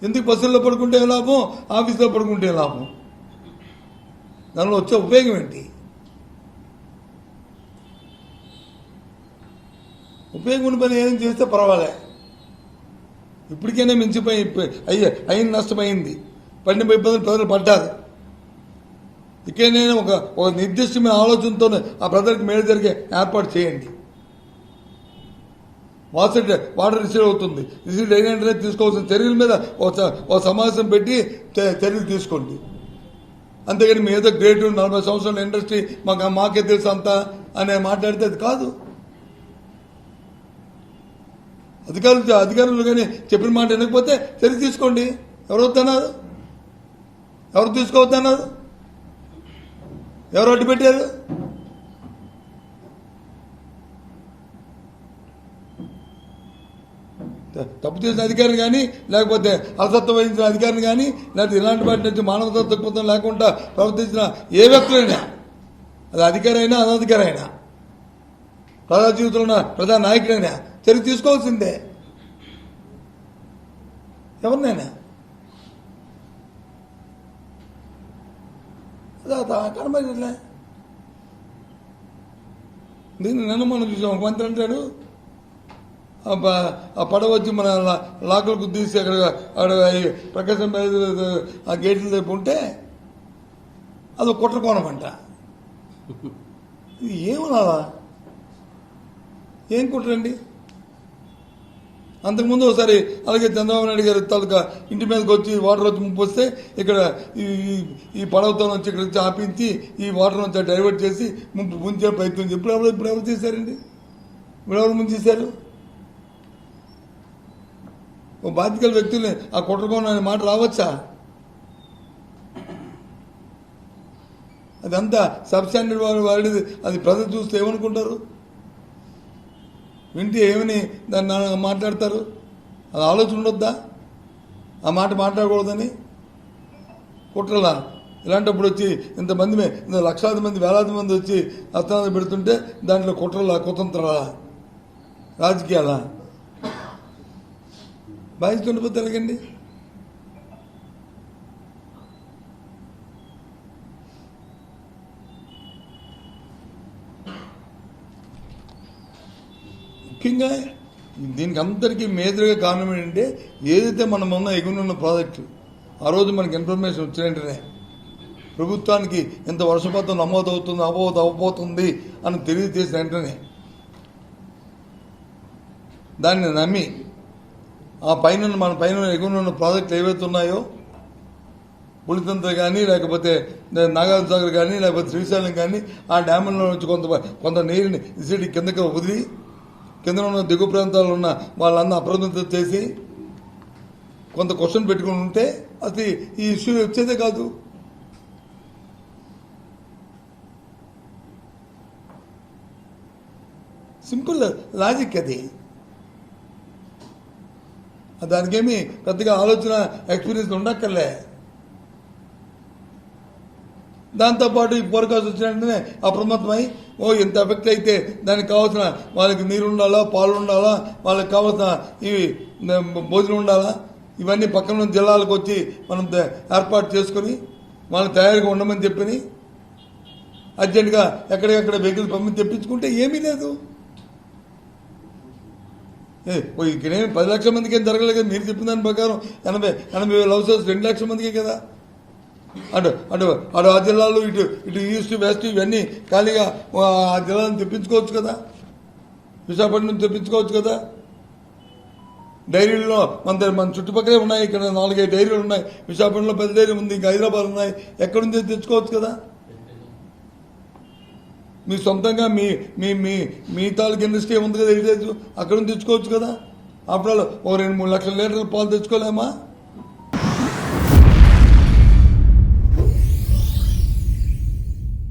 ఎందుకు బస్సుల్లో పడుకుంటే లాభం, ఆఫీస్లో పడుకుంటే లాభం? దానిలో వచ్చే ఉపయోగం ఏంటి? ఉపయోగం ఉన్న పని ఏం చేస్తే పర్వాలే. ఇప్పటికైనా మించిపోయి అయిన నష్టమైంది, పడిన ఇబ్బందులు ప్రజలు పడ్డారు. ఇక్కడైనా ఒక నిర్దిష్టమైన ఆలోచనతో ఆ ప్రజలకు మేలు జరిగే ఏర్పాటు చేయండి. వాటర్ రిసీవ్ అవుతుంది, రిసీవ్ అయినట్లే తీసుకోవాల్సిన చర్యల మీద ఒక సమావేశం పెట్టి చర్యలు తీసుకోండి. అంతేగాని మీ ఏదో గ్రేట్ 40 సంవత్సరాల ఇండస్ట్రీ మాకే తెలుసు అంతా అనే మాట్లాడితే అది కాదు. అధికారులు కానీ చెప్పిన మాట వినకపోతే చర్య తీసుకోండి. ఎవరు వద్దన్నారు? ఎవరు తీసుకోవద్దన్నారు? ఎవరు అడ్డు పెట్టారు? తప్పు చేసిన అధికారిని కానీ, లేకపోతే అలసత్వం వహించిన అధికారిని కానీ, లేకపోతే ఇలాంటి వాటి నుంచి మానవతా దృక్పథం లేకుండా ప్రవర్తించిన ఏ వ్యక్తులైనా, అది అధికారి అయినా అనధికారి అయినా, ప్రజా జీవితంలో ఉన్న ప్రజా నాయకుడైనా చర్య తీసుకోవాల్సిందే. ఎవరినైనా కనబడలే. దీన్ని నిన్న మనం చూసాం. ఒక మంత్రి అంటాడు, ఆ పడవ వచ్చి మన లాకలు గుద్దీసి అక్కడ ప్రకాశం ఆ గేట్ల వైపు ఉంటే అది ఒక కుట్ర కోణం అంట. ఇది ఏమనాలా? ఏం కుట్రండి? అంతకుముందు ఒకసారి అలాగే చంద్రబాబు నాయుడు గారి తాలూకా ఇంటి మీదకి వచ్చి వాటర్ వచ్చి ముంపు వస్తే ఇక్కడ ఈ పడవతో వచ్చి ఇక్కడ వచ్చి ఆపించి ఈ వాటర్ నుంచి డైవర్ట్ చేసి ముంచే ప్రయత్నం ఇప్పుడు ఎవరు చేశారండి? ఇప్పుడు ఎవరు ముంచేశారు? ఓ బాధ్యత వ్యక్తుల్ని ఆ కుట్రకోణం అనే మాట రావచ్చా? అదంతా సబ్స్టాండర్డ్ వాడిది. అది ప్రజలు చూస్తే ఏమనుకుంటారు? వింటే ఏమని దాన్ని మాట్లాడతారు? అది ఆలోచన ఉండొద్దా? ఆ మాట మాట్లాడకూడదని కుట్రలా? ఇలాంటప్పుడు వచ్చి ఇంతమంది లక్షలాది మంది వేలాది మంది వచ్చి అర్థాలు పెడుతుంటే దాంట్లో కుట్రలా, కుతంత్రాలా, రాజకీయాలా? బాధిస్తుండిపోతే ఎలాగండి? ముఖ్యంగా దీనికి అందరికీ మేజర్గా కారణం ఏంటంటే, ఏదైతే మనం ఉన్న ఎగునున్న ప్రాజెక్టు ఆ రోజు మనకి ఇన్ఫర్మేషన్ వచ్చినట్టునే ప్రభుత్వానికి ఇంత వర్షపాతం నమోదవుతుంది అవ్వబోతుంది అని తెలియజేసిన వెంటనే దాన్ని నమ్మి ఆ పైన మన పైన ఎగునున్న ప్రాజెక్టులు ఏవైతే ఉన్నాయో, పులితంత్ర కానీ, లేకపోతే నాగార్జున సాగర్ కానీ, లేకపోతే శ్రీశైలం కానీ, ఆ డ్యాముల్లో నుంచి కొంత నీరుని ఇసిడి కిందకి వదిలి కింద ఉన్న దిగు ప్రాంతాల్లో ఉన్న వాళ్ళందరూ అప్రమత్తం చేసి కొంత క్వశ్చన్ పెట్టుకుని ఉంటే అది ఈ ఇష్యూ వచ్చేదే కాదు. సింపుల్ లాజిక్ అది. దానికేమి పెద్దగా ఆలోచన ఎక్స్పీరియన్స్ ఉండక్కర్లే. దాంతోపాటు ఈ ఫోర్కాస్ట్ వచ్చినట్టునే అప్రమత్తమై ఇంత ఎఫెక్ట్ అయితే దానికి కావాల్సిన వాళ్ళకి నీరు ఉండాలా, పాలు ఉండాలా, వాళ్ళకి కావాల్సిన ఈ భోజనం ఉండాలా, ఇవన్నీ పక్కన జిల్లాలకు వచ్చి మనం ఏర్పాటు చేసుకుని వాళ్ళని తయారుగా ఉండమని చెప్పని అర్జెంటుగా ఎక్కడికక్కడ వెహికల్స్ పంపించి తెప్పించుకుంటే ఏమీ లేదు. ఇక్కడేమి 10 లక్షల మందికి ఏం జరగలేదు కదా. మీరు చెప్పిన దాని ప్రకారం 80,000 హౌసెస్ 2 లక్షల మందికే కదా. అటు అటు అటు ఆ జిల్లాలో ఇటు ఈస్ట్ వెస్ట్ ఇవన్నీ ఖాళీగా ఆ జిల్లాలను తెప్పించుకోవచ్చు కదా, విశాఖపట్నం తెప్పించుకోవచ్చు కదా. డైరీల్లో మన చుట్టుపక్కలే ఉన్నాయి. ఇక్కడ 4-5 డైరీలు ఉన్నాయి. విశాఖపట్నంలో పెద్ద డైరీ ఉంది, ఇంకా హైదరాబాద్ ఉన్నాయి. ఎక్కడి నుంచి తెచ్చుకోవచ్చు కదా. మీ సొంతంగా మీ తాలూకు ఇండస్ట్రీ ఉంది కదా, అక్కడ నుంచి తెచ్చుకోవచ్చు కదా. అప్పుడు 2-3 లక్షల లీటర్ల పాలు తెచ్చుకోలేమా?